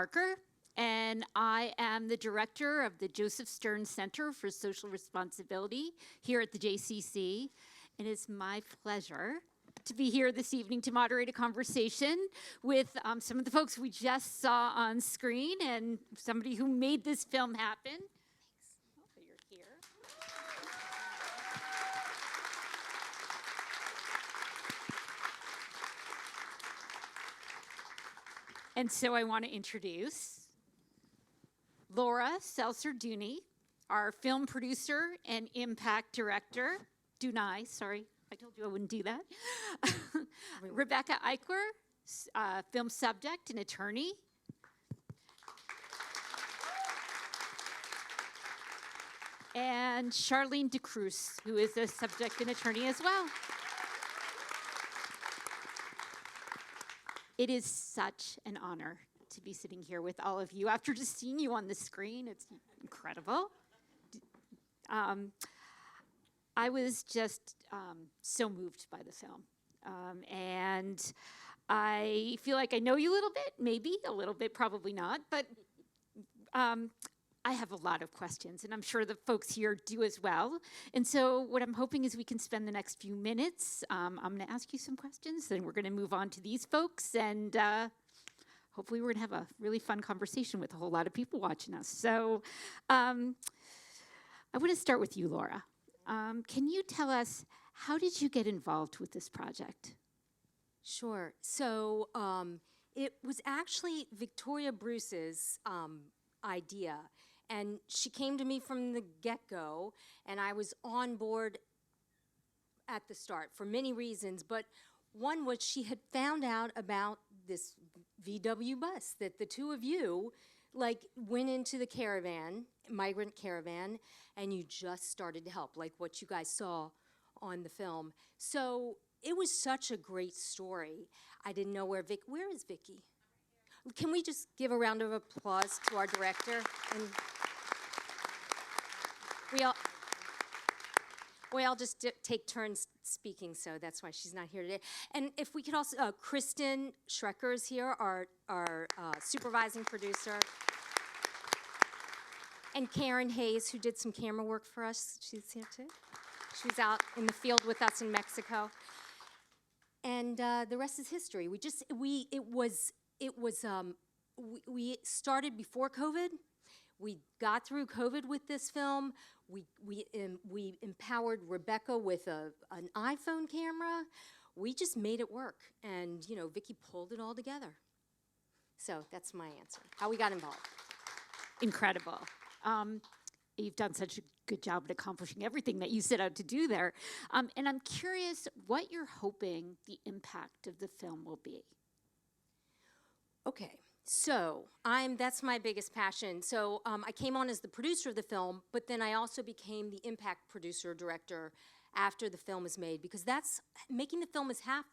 Parker, and I am the director of the Joseph Stern Center for Social Responsibility here at the JCC. It is my pleasure to be here this evening to moderate a conversation with some of the folks we just saw on screen and somebody who made this film happen. Thanks. Oh, you're here. And so I want to introduce Laura Seltzer-Duny, our film producer and impact director. Duny, sorry, I told you I wouldn't do that. Rebecca Eichler, film subject and attorney. And Charlene DeCruz, who is a subject and attorney as well. It is such an honor to be sitting here with all of you. After just seeing you on the screen, it's incredible. I was just so moved by the film. And I feel like I know you a little bit, maybe a little bit, probably not, but I have a lot of questions, and I'm sure the folks here do as well. And so what I'm hoping is we can spend the next few minutes. I'm going to ask you some questions, then we're going to move on to these folks, and hopefully we're going to have a really fun conversation with a whole lot of people watching us. So I want to start with you, Laura. Can you tell us, how did you get involved with this project? Sure. So it was actually Victoria Bruce's idea. And she came to me from the get-go, and I was on board at the start for many reasons. But one was she had found out about this VW bus that the two of you went into the caravan, migrant caravan, and you just started to help, like what you guys saw on the film. So it was such a great story. I didn't know where is Vicky? Can we just give a round of applause to our director? And we all just take turns speaking, so that's why she's not here today. And if we could also, Kristen Schrecker is here, our supervising producer. And Karen Hayes, who did some camera work for us, she's here too. She was out in the field with us in Mexico. And the rest is history. We started before COVID. We got through COVID with this film. We empowered Rebecca with an iPhone camera. We just made it work, and Vicki pulled it all together. So that's my answer. How we got involved. Incredible. You've done such a good job at accomplishing everything that you set out to do there. And I'm curious what you're hoping the impact of the film will be. Okay, so that's my biggest passion. So I came on as the producer of the film, but then I also became the impact producer director after the film is made, because that's making the film is half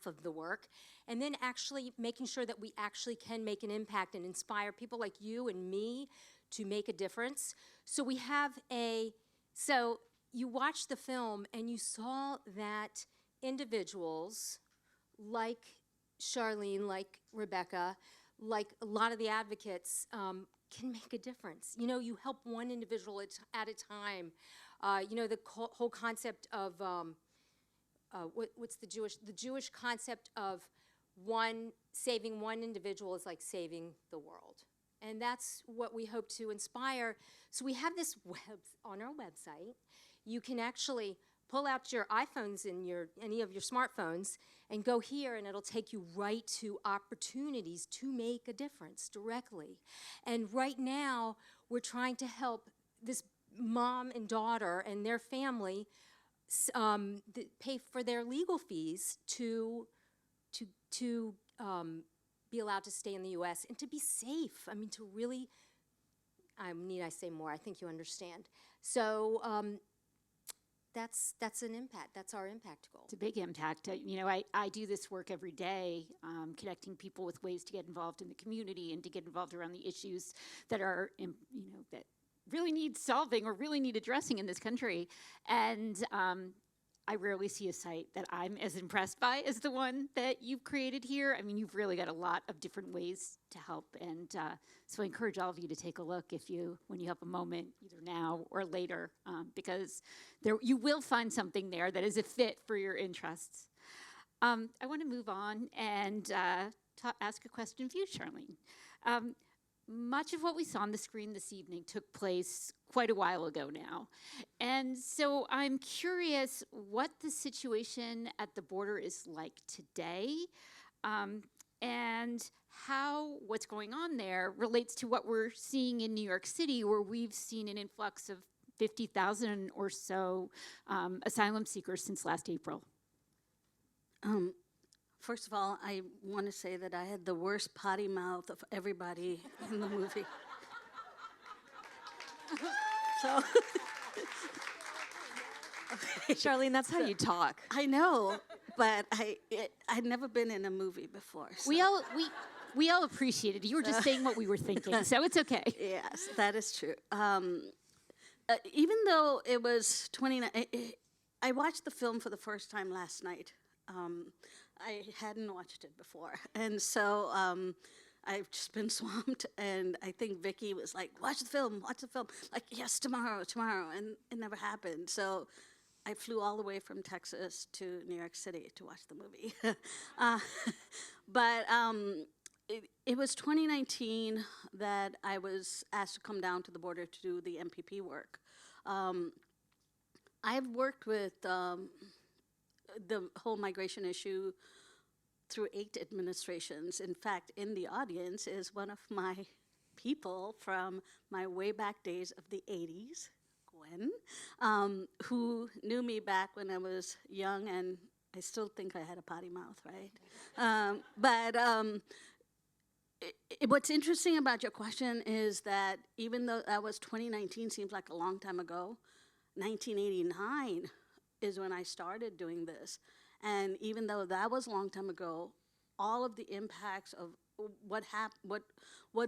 of the work, and then actually making sure that we actually can make an impact and inspire people like you and me to make a difference. So you watched the film and you saw that individuals like Charlene, like Rebecca, like a lot of the advocates can make a difference. You help one individual at a time. The whole concept of what's the Jewish concept of saving one individual is like saving the world. And that's what we hope to inspire. So we have this on our website. You can actually pull out your iPhones and any of your smartphones and go here, and it'll take you right to opportunities to make a difference directly. And right now, we're trying to help this mom and daughter and their family pay for their legal fees to be allowed to stay in the U.S. and to be safe. I mean, to really, need I say more? I think you understand. So that's an impact. That's our impact goal. It's a big impact. I do this work every day, connecting people with ways to get involved in the community and to get involved around the issues that are, that really need solving or really need addressing in this country. And I rarely see a site that I'm as impressed by as the one that you've created here. I mean, you've really got a lot of different ways to help, and so I encourage all of you to take a look when you have a moment, either now or later, because you will find something there that is a fit for your interests. I want to move on and ask a question of you, Charlene. Much of what we saw on the screen this evening took place quite a while ago now. And so I'm curious what the situation at the border is like today, and how what's going on there relates to what we're seeing in New York City, where we've seen an influx of 50,000 or so asylum seekers since last April. First of all, I want to say that I had the worst potty mouth of everybody in the movie. So, okay. Charlene, that's how you talk. I know, but I'd never been in a movie before. So. We all appreciated it. You were just saying what we were thinking, so it's okay. Yes, that is true. Even though it was 29, I watched the film for the first time last night. I hadn't watched it before, and so I've just been swamped, and I think Vicky was like, watch the film, like, yes, tomorrow, and it never happened, so I flew all the way from Texas to New York City to watch the movie. But it was 2019 that I was asked to come down to the border to do the MPP work. I've worked with the whole migration issue through 8 administrations. In fact, in the audience is one of my people from my way back days of the 80s, Gwen, who knew me back when I was young, and I still think I had a potty mouth, right? What's interesting about your question is that even though that was 2019, seems like a long time ago, 1989 is when I started doing this. And even though that was a long time ago, all of the impacts of what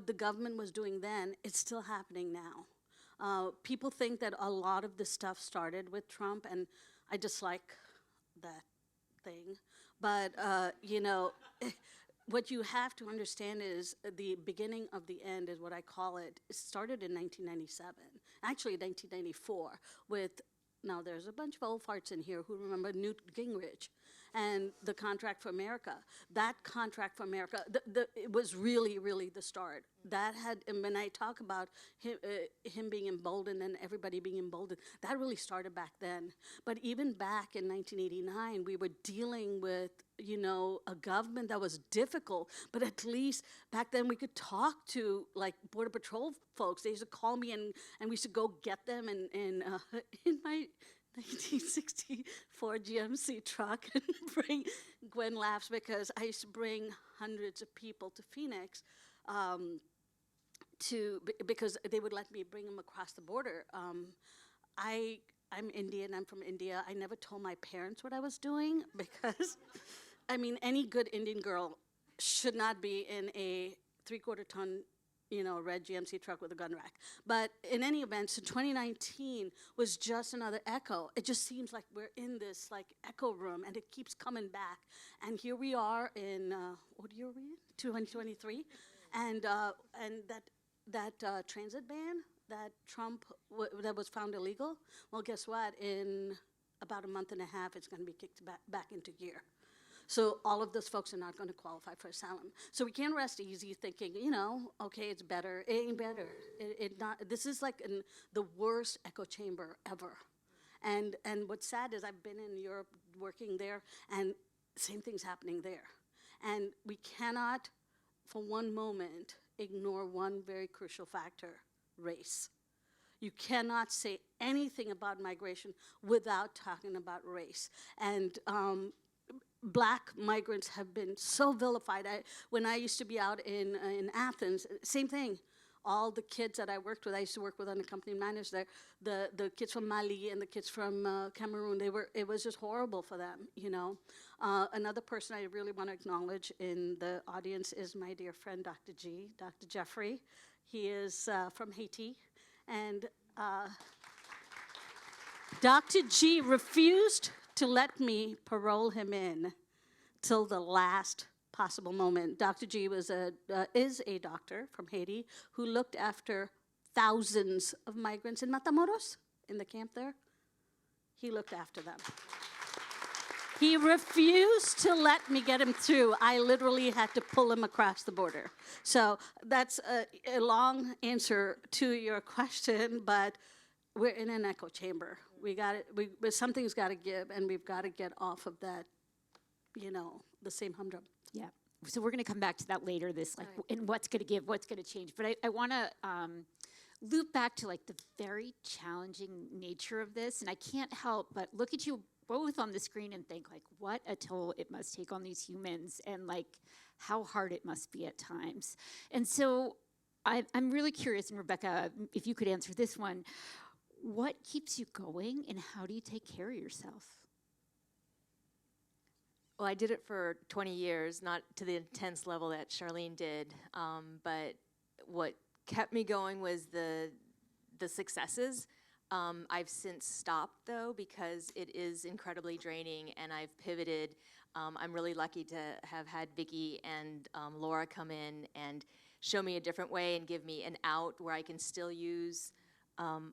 the government was doing then, it's still happening now. People think that a lot of this stuff started with Trump, and I dislike that thing. But, what you have to understand is the beginning of the end is what I call it. It started in 1997, actually 1994, with, now there's a bunch of old farts in here who remember Newt Gingrich and the Contract for America. That Contract for America, it was really, really the start. That had, and when I talk about him being emboldened and everybody being emboldened, that really started back then. But even back in 1989, we were dealing with, a government that was difficult, but at least back then we could talk to, like, Border Patrol folks. They used to call me, and we used to go get them in my 1964 GMC truck and bring, Gwen laughs because I used to bring hundreds of people to Phoenix because they would let me bring them across the border. I'm Indian, I'm from India. I never told my parents what I was doing because, any good Indian girl should not be in a 3/4 ton red GMC truck with a gun rack. But in any event, so 2019 was just another echo. It just seems like we're in this echo room, and it keeps coming back. And here we are in, what year are we in? 2023. And that transit ban that Trump, that was found illegal, well, guess what? In about a month and a half, it's going to be kicked back into gear. So all of those folks are not going to qualify for asylum. So we can't rest easy thinking, okay, it's better. It ain't better. This is like the worst echo chamber ever. And what's sad is I've been in Europe working there, and same thing's happening there. And we cannot, for one moment, ignore one very crucial factor: race. You cannot say anything about migration without talking about race. And Black migrants have been so vilified. When I used to be out in Athens, same thing. All the kids that I worked with, I used to work with unaccompanied minors there, the kids from Mali and the kids from Cameroon, it was just horrible for them, Another person I really want to acknowledge in the audience is my dear friend, Dr. Jeffrey. He is from Haiti, and Dr. G refused to let me parole him in till the last possible moment. Dr. G is a doctor from Haiti who looked after thousands of migrants in Matamoros, in the camp there. He looked after them. He refused to let me get him through. I literally had to pull him across the border. So that's a long answer to your question, but we're in an echo chamber. Something's got to give, and we've got to get off of that, the same humdrum. Yeah. So we're going to come back to that later, and what's going to give, what's going to change. But I want to loop back to the very challenging nature of this, and I can't help but look at you both on the screen and think what a toll it must take on these humans, and how hard it must be at times. And so I'm really curious, and Rebecca, if you could answer this one, what keeps you going, and how do you take care of yourself? Well, I did it for 20 years, not to the intense level that Charlene did, but what kept me going was the successes. I've since stopped, though, because it is incredibly draining, and I've pivoted. I'm really lucky to have had Vicki and Laura come in and show me a different way and give me an out where I can still use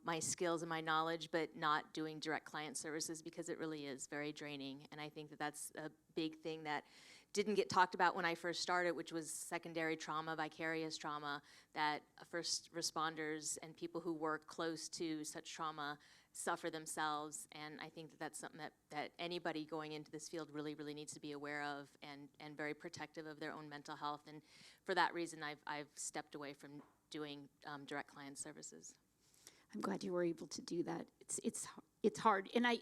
my skills and my knowledge, but not doing direct client services, because it really is very draining. And I think that that's a big thing that didn't get talked about when I first started, which was secondary trauma, vicarious trauma, that first responders and people who work close to such trauma suffer themselves. And I think that that's something that anybody going into this field really, really needs to be aware of, and very protective of their own mental health. And for that reason, I've stepped away from doing direct client services. I'm glad you were able to do that. It's hard, and I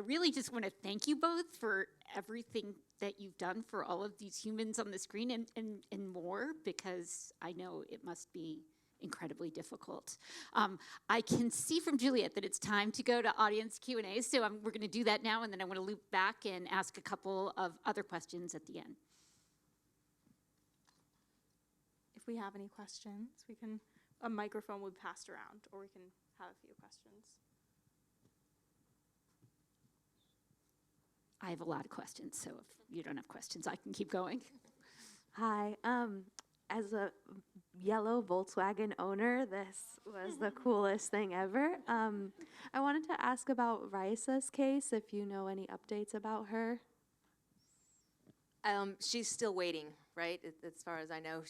really just want to thank you both for everything that you've done for all of these humans on the screen and more, because I know it must be incredibly difficult. I can see from Juliet that it's time to go to audience Q&A, so we're going to do that now, and then I want to loop back and ask a couple of other questions at the end. If we have any questions, a microphone will be passed around, or we can have a few questions. I have a lot of questions, so if you don't have questions, I can keep going. Hi. As a yellow Volkswagen owner, this was the coolest thing ever. I wanted to ask about Raisa's case, if you know any updates about her. She's still waiting, right? As far as I know,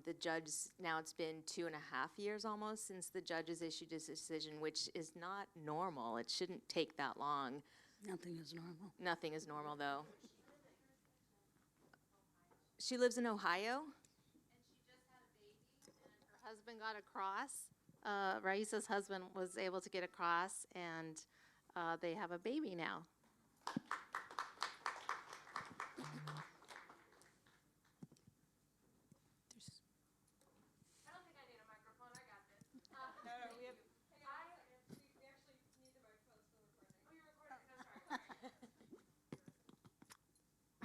the judge, now it's been 2.5 years almost since the judge has issued his decision, which is not normal. It shouldn't take that long. Nothing is normal. Nothing is normal, though. She lives in Ohio. Her husband got across. Raisa's husband was able to get across, and they have a baby now. I don't think I need a microphone. I got this. No, we actually need the microphone still recording. Oh, you're recording. No, sorry.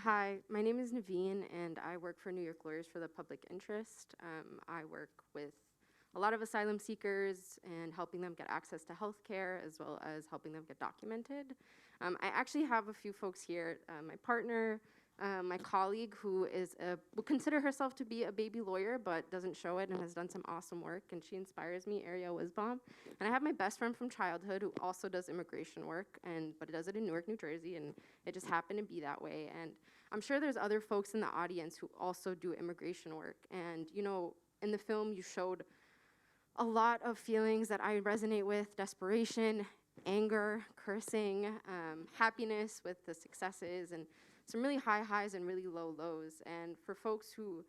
Hi, my name is Naveen, and I work for New York Lawyers for the Public Interest. I work with a lot of asylum seekers and helping them get access to health care, as well as helping them get documented. I actually have a few folks here, my partner, my colleague who would consider herself to be a baby lawyer, but doesn't show it and has done some awesome work, and she inspires me, Ariel Wisbaum. And I have my best friend from childhood who also does immigration work, but does it in Newark, New Jersey, and it just happened to be that way. And I'm sure there's other folks in the audience who also do immigration work. And, in the film, you showed a lot of feelings that I resonate with: desperation, anger, cursing, happiness with the successes, and some really high highs and really low lows. And for folks who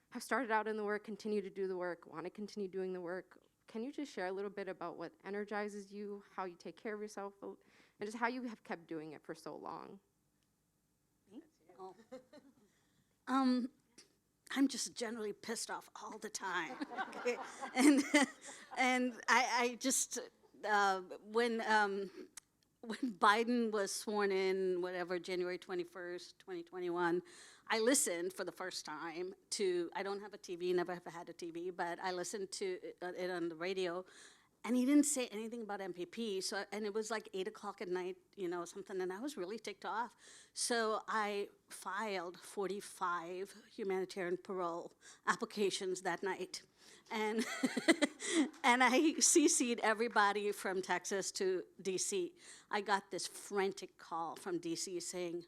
have started out in the work, continue to do the work, want to continue doing the work, can you just share a little bit about what energizes you, how you take care of yourself, and just how you have kept doing it for so long? Oh. I'm just generally pissed off all the time. Okay? And I just when Biden was sworn in, January 21st, 2021, I listened for the first time to, I don't have a TV, never have had a TV, but I listened to it on the radio, And he didn't say anything about MPP. So, and it was like 8 o'clock at night, something, and I was really ticked off. So I filed 45 humanitarian parole applications that night. And, and I CC'd everybody from Texas to DC. I got this frantic call from DC saying,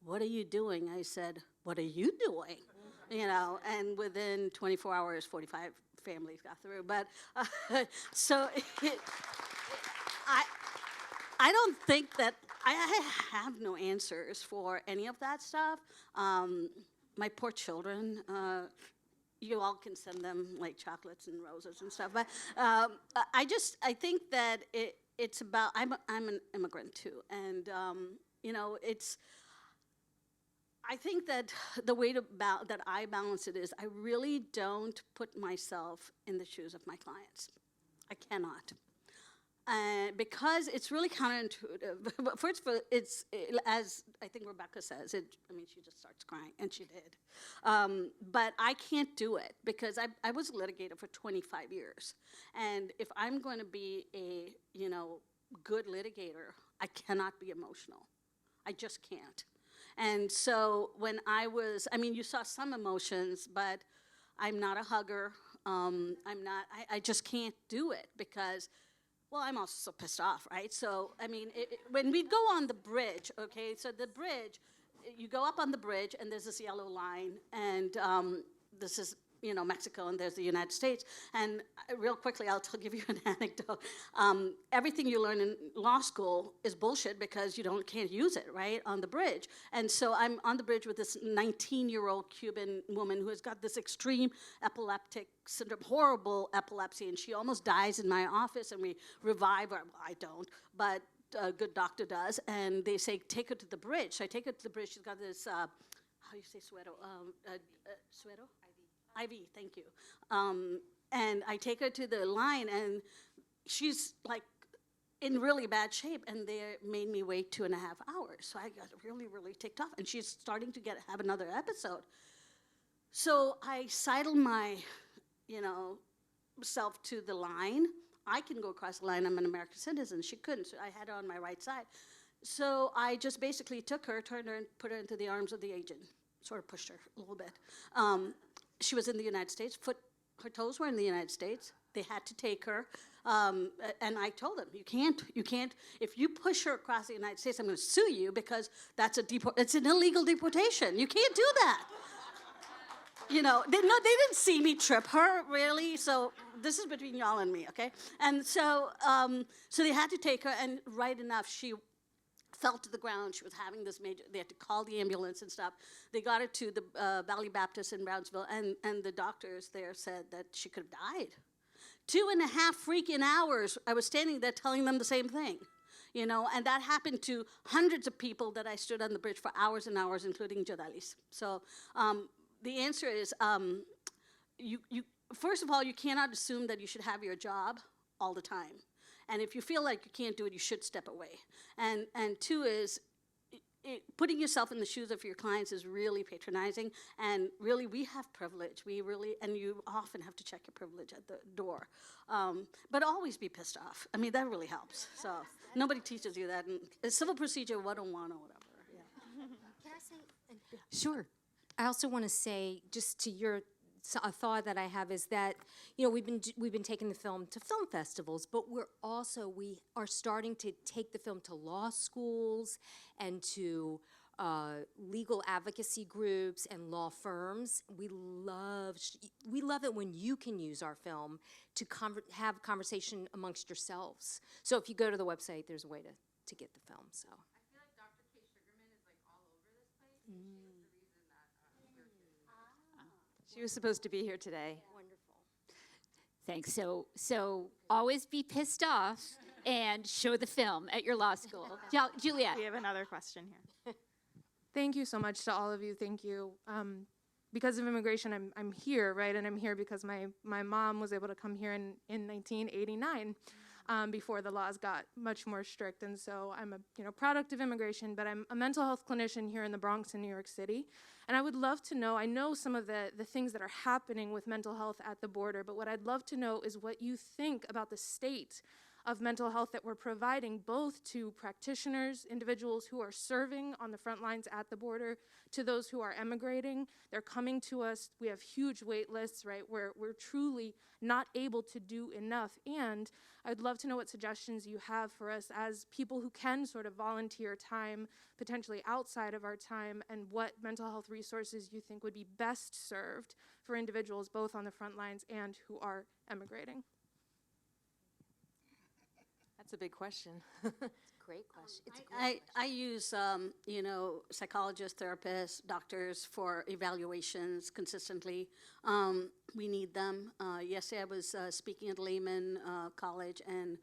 "What are you doing?" I said, "What are you doing?" And within 24 hours, 45 families got through. But so I don't think that I have no answers for any of that stuff. My poor children, you all can send them like chocolates and roses and stuff. But I think that it's about, I'm an immigrant too. And, I think that the way that I balance it is I really don't put myself in the shoes of my clients. I cannot. Because it's really counterintuitive. But first of all, as I think Rebecca says, she just starts crying, and she did. But I can't do it because I was a litigator for 25 years. And if I'm going to be a, good litigator, I cannot be emotional. I just can't. And so when you saw some emotions, but I'm not a hugger. I just can't do it because, well, I'm also so pissed off, right? So, when we go on the bridge, okay, so the bridge, you go up on the bridge and there's this yellow line, and this is, Mexico, and there's the United States. And real quickly, I'll give you an anecdote. Everything you learn in law school is bullshit because you can't use it, right, on the bridge. And so I'm on the bridge with this 19-year-old Cuban woman who has got this extreme epileptic syndrome, horrible epilepsy, and she almost dies in my office, and we revive her. Well, I don't, but a good doctor does. And they say, take her to the bridge. So I take her to the bridge. She's got this, how do you say suero? Suero? IV, thank you. And I take her to the line, and she's like in really bad shape, and they made me wait 2.5 hours. So I got really, really ticked off, and she's starting to have another episode. So I sidled my, self to the line. I can go across the line. I'm an American citizen. She couldn't, so I had her on my right side. So I just basically took her, turned her, and put her into the arms of the agent. Sort of pushed her a little bit. She was in the United States. Her toes were in the United States. They had to take her. And I told them, you can't, if you push her across the United States, I'm going to sue you because it's an illegal deportation. You can't do that. They didn't see me trip her, really. So this is between y'all and me, okay? And so they had to take her, and right enough, she fell to the ground. She was having this they had to call the ambulance and stuff. They got her to the Valley Baptist in Brownsville, and the doctors there said that she could have died. 2.5 freaking hours, I was standing there telling them the same thing, and that happened to hundreds of people that I stood on the bridge for hours and hours, including Jodalis. So the answer is, first of all, you cannot assume that you should have your job all the time. And if you feel like you can't do it, you should step away. And two is, putting yourself in the shoes of your clients is really patronizing. And really, we have privilege. And you often have to check your privilege at the door. But always be pissed off. That really helps. So nobody teaches you that. And it's Civil Procedure 101 or whatever. Yeah. Can I say? Sure. I also want to say, just to a thought that I have is that, we've been taking the film to film festivals, but we are starting to take the film to law schools and to legal advocacy groups and law firms. We love it when you can use our film to have conversation amongst yourselves. So if you go to the website, there's a way to get the film. So. I feel like Dr. K. Sugarman is like all over this place. She was the reason that we're here. She was supposed to be here today. Wonderful. Thanks. So always be pissed off and show the film at your law school. Juliet. We have another question here. Thank you so much to all of you. Thank you. Because of immigration, I'm here, right? And I'm here because my mom was able to come here in 1989. before the laws got much more strict. And so I'm a product of immigration, but I'm a mental health clinician here in the Bronx in New York City. And I would love to know, I know some of the things that are happening with mental health at the border, but what I'd love to know is what you think about the state of mental health that we're providing both to practitioners, individuals who are serving on the front lines at the border, to those who are emigrating. They're coming to us. We have huge wait lists, right, where we're truly not able to do enough. And I'd love to know what suggestions you have for us as people who can sort of volunteer time, potentially outside of our time, and what mental health resources you think would be best served for individuals both on the front lines and who are emigrating. That's a big question. Great question. It's a great I use, psychologists, therapists, doctors for evaluations consistently. We need them. Yesterday I was speaking at Lehman College, and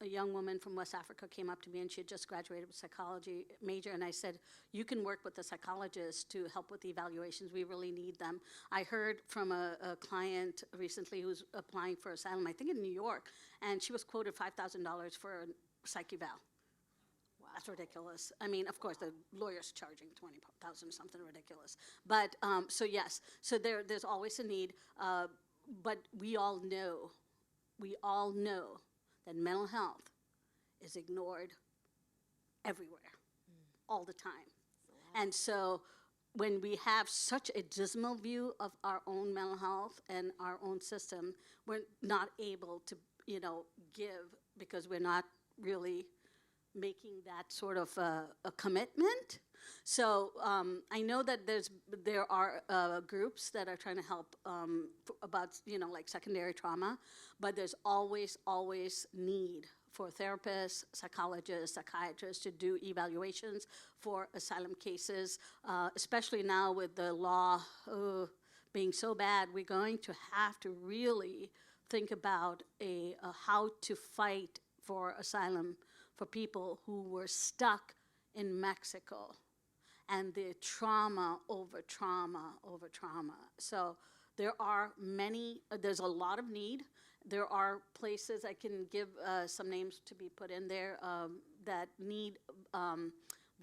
a young woman from West Africa came up to me, and she had just graduated with psychology major, and I said, you can work with the psychologists to help with the evaluations. We really need them. I heard from a client recently who's applying for asylum, I think in New York, and she was quoted $5,000 for a psych eval. Wow. That's ridiculous. I mean, of course, the lawyer's charging $20,000, something ridiculous. But, so yes, so there's always a need, but we all know that mental health is ignored everywhere, all the time. And so when we have such a dismal view of our own mental health and our own system, we're not able to, give, because we're not really making that sort of a commitment. So I know that there are groups that are trying to help about, like secondary trauma, but there's always need for therapists, psychologists, psychiatrists to do evaluations for asylum cases, especially now with the law being so bad. We're going to have to really think about how to fight for asylum for people who were stuck in Mexico, and the trauma over trauma over trauma. So there's a lot of need. There are places, I can give some names to be put in there, that need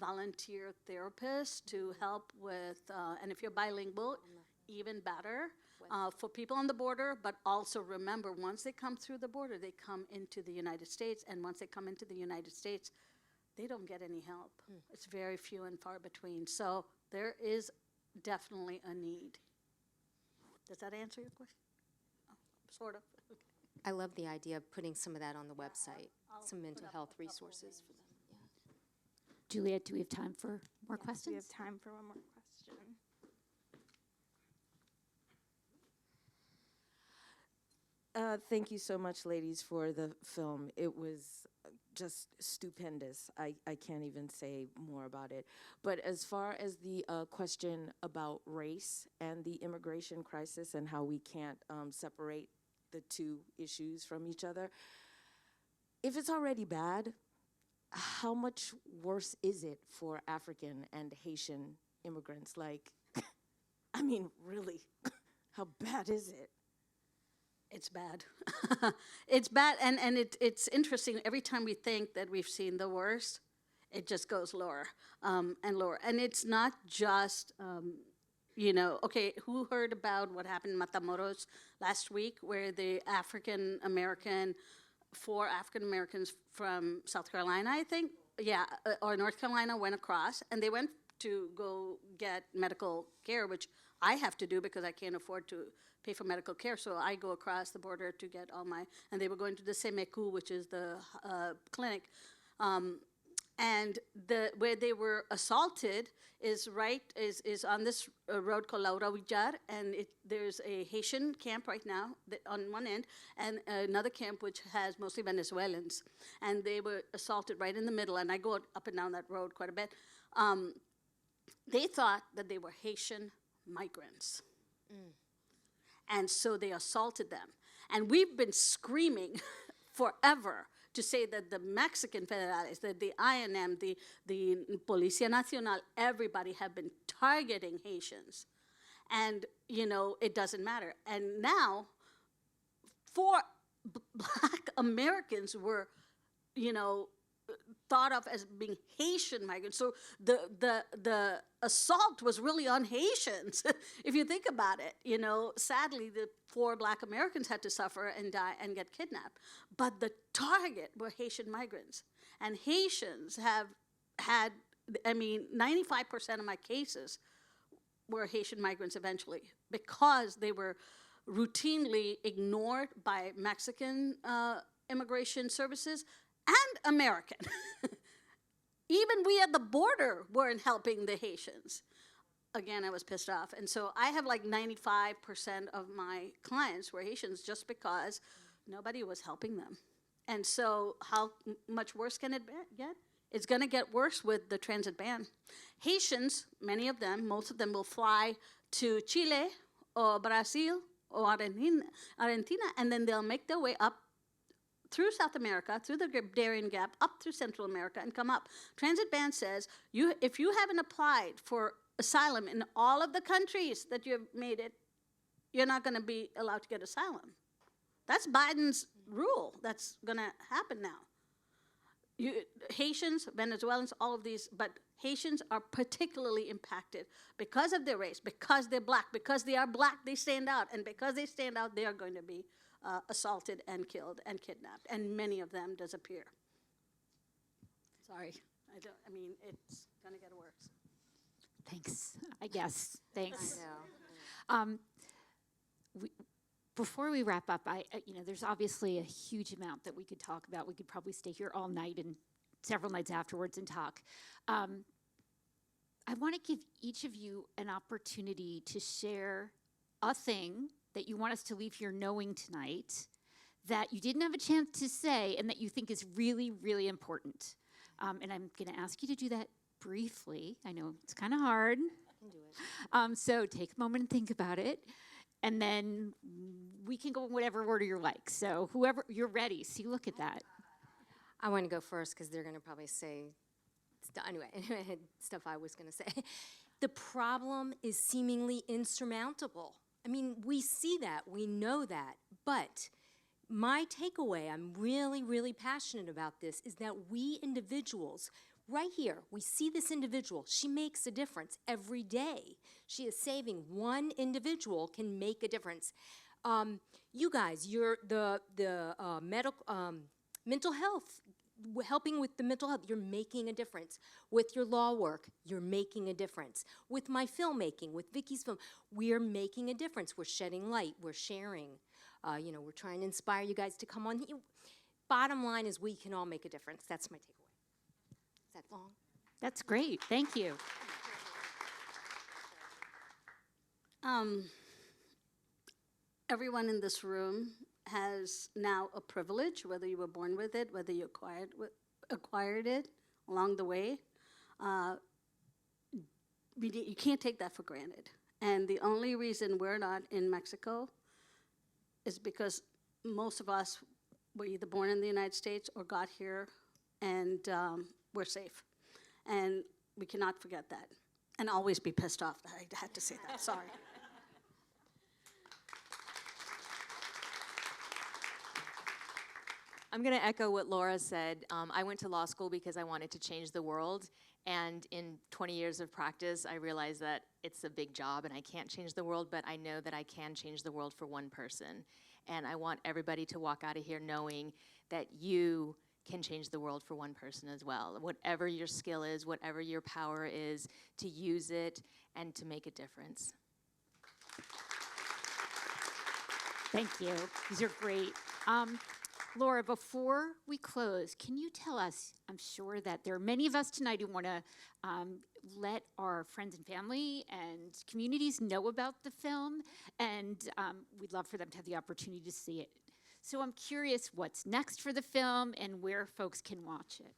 volunteer therapists to help with, and if you're bilingual, even better. For people on the border, but also remember, once they come through the border, they come into the United States, and once they come into the United States, they don't get any help. It's very few and far between. So there is definitely a need. Does that answer your question? Oh, sort of. Okay. I love the idea of putting some of that on the website, some mental health resources for them. Yeah. Juliet, do we have time for more questions? We have time for one more question. Thank you so much, ladies, for the film. It was just stupendous. I can't even say more about it. But as far as the question about race and the immigration crisis and how we can't separate the two issues from each other, if it's already bad, how much worse is it for African and Haitian immigrants? Like, I mean, really, how bad is it? It's bad. It's bad, and it's interesting. Every time we think that we've seen the worst, it just goes lower and lower. And it's not just, okay, who heard about what happened in Matamoros last week, where the four African Americans from South Carolina, I think, or North Carolina, went across, and they went to go get medical care, which I have to do because I can't afford to pay for medical care, so I go across the border to get and they were going to the Semeku, which is the clinic, and where they were assaulted is on this road called Laura Villar, and there's a Haitian camp right now on one end, and another camp which has mostly Venezuelans, and they were assaulted right in the middle, and I go up and down that road quite a bit. They thought that they were Haitian migrants. And so they assaulted them. And we've been screaming forever to say that the Mexican Federales, that the INM, the Policía Nacional, everybody have been targeting Haitians. And, it doesn't matter. And now, for Black Americans were, you know, thought of as being Haitian migrants. So the assault was really on Haitians, if you think about it. You know, sadly, the 4 Black Americans had to suffer and die and get kidnapped. But the target were Haitian migrants. And Haitians have had, I mean, 95% of my cases were Haitian migrants eventually, because they were routinely ignored by Mexican immigration services and American. Even we at the border weren't helping the Haitians. Again, I was pissed off. And so I have like 95% of my clients were Haitians just because nobody was helping them. And so how much worse can it get? It's going to get worse with the transit ban. Haitians, many of them, most of them will fly to Chile or Brazil or Argentina, and then they'll make their way up through South America, through the Darien Gap, up through Central America, and come up. Transit ban says, if you haven't applied for asylum in all of the countries that you've made it, you're not going to be allowed to get asylum. That's Biden's rule that's going to happen now. Haitians, Venezuelans, all of these, but Haitians are particularly impacted because of their race, because they're black, because they are black, they stand out, and because they stand out, they are going to be assaulted and killed and kidnapped, and many of them disappear. Sorry, I mean, it's gonna get worse. Thanks, I guess. Thanks. I know. Before we wrap up, there's obviously a huge amount that we could talk about. We could probably stay here all night and several nights afterwards and talk. I want to give each of you an opportunity to share a thing that you want us to leave here knowing tonight that you didn't have a chance to say and that you think is really, really important. And I'm going to ask you to do that briefly. I know it's kind of hard. I can do it. So take a moment and think about it. And then we can go in whatever order you like. So whoever, you're ready. See, look at that. I want to go first because they're going to probably say, anyway, stuff I was going to say. The problem is seemingly insurmountable. I mean, we see that, we know that, but my takeaway, I'm really, really passionate about this, is that we individuals, right here, we see this individual, she makes a difference every day. She is saving one individual can make a difference. You guys, you're the mental health, helping with the mental health, you're making a difference. With your law work, you're making a difference. With my filmmaking, with Vicky's film, we're making a difference. We're shedding light, we're sharing. We're trying to inspire you guys to come on. Bottom line is we can all make a difference. That's my takeaway. Is that long? That's great. Thank you. Everyone in this room has now a privilege, whether you were born with it, whether you acquired it along the way. You can't take that for granted. And the only reason we're not in Mexico is because most of us were either born in the United States or got here, and we're safe. And we cannot forget that. And always be pissed off that I had to say that. Sorry. I'm going to echo what Laura said. I went to law school because I wanted to change the world. And in 20 years of practice, I realized that it's a big job and I can't change the world, but I know that I can change the world for one person. And I want everybody to walk out of here knowing that you can change the world for one person as well. Whatever your skill is, whatever your power is, to use it and to make a difference. Thank you. These are great. Laura, before we close, can you tell us, I'm sure that there are many of us tonight who want to let our friends and family and communities know about the film, and we'd love for them to have the opportunity to see it. So I'm curious what's next for the film and where folks can watch it.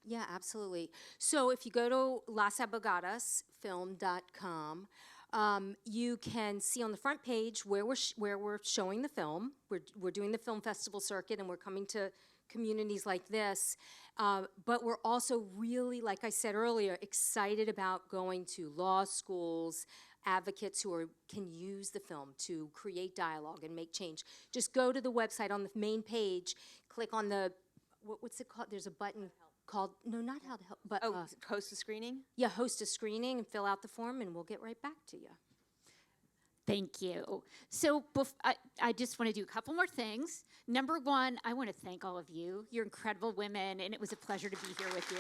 Yeah, absolutely. So if you go to lasabogadasfilm.com, you can see on the front page where we're showing the film. We're doing the film festival circuit, and we're coming to communities like this. But we're also really, like I said earlier, excited about going to law schools, advocates who can use the film to create dialogue and make change. Just go to the website on the main page, click on the, what's it called? There's a button called, no, not how to help, but Host a screening? yeah, host a screening and fill out the form and we'll get right back to you. Thank you. So I just want to do a couple more things. Number one, I want to thank all of you. You're incredible women, and it was a pleasure to be here with you.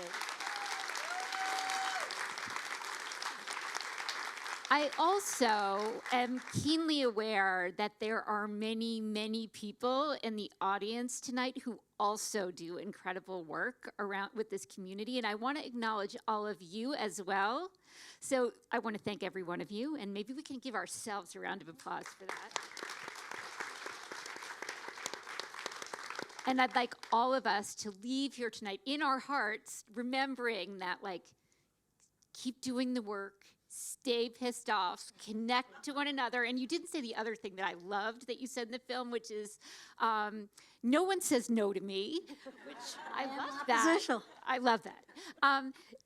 I also am keenly aware that there are many, many people in the audience tonight who also do incredible work around with this community, and I want to acknowledge all of you as well. So I want to thank every one of you, and maybe we can give ourselves a round of applause for that. And I'd like all of us to leave here tonight in our hearts, remembering that, like, keep doing the work, stay pissed off, connect to one another. And you didn't say the other thing that I loved that you said in the film, which is, no one says no to me, which I love that. I love that.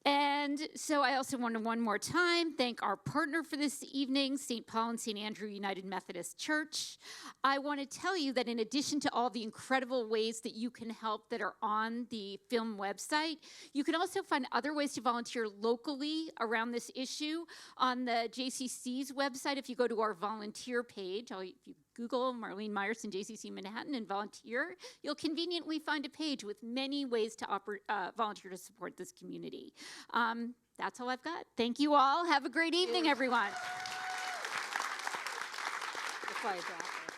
And so I also want to one more time thank our partner for this evening, St. Paul and St. Andrew United Methodist Church. I want to tell you that in addition to all the incredible ways that you can help that are on the film website, you can also find other ways to volunteer locally around this issue on the JCC's website. If you go to our volunteer page, if you Google Marlene Meyerson JCC Manhattan and volunteer, you'll conveniently find a page with many ways to volunteer to support this community. That's all I've got. Thank you all. Have a great evening, everyone. Before I drop it.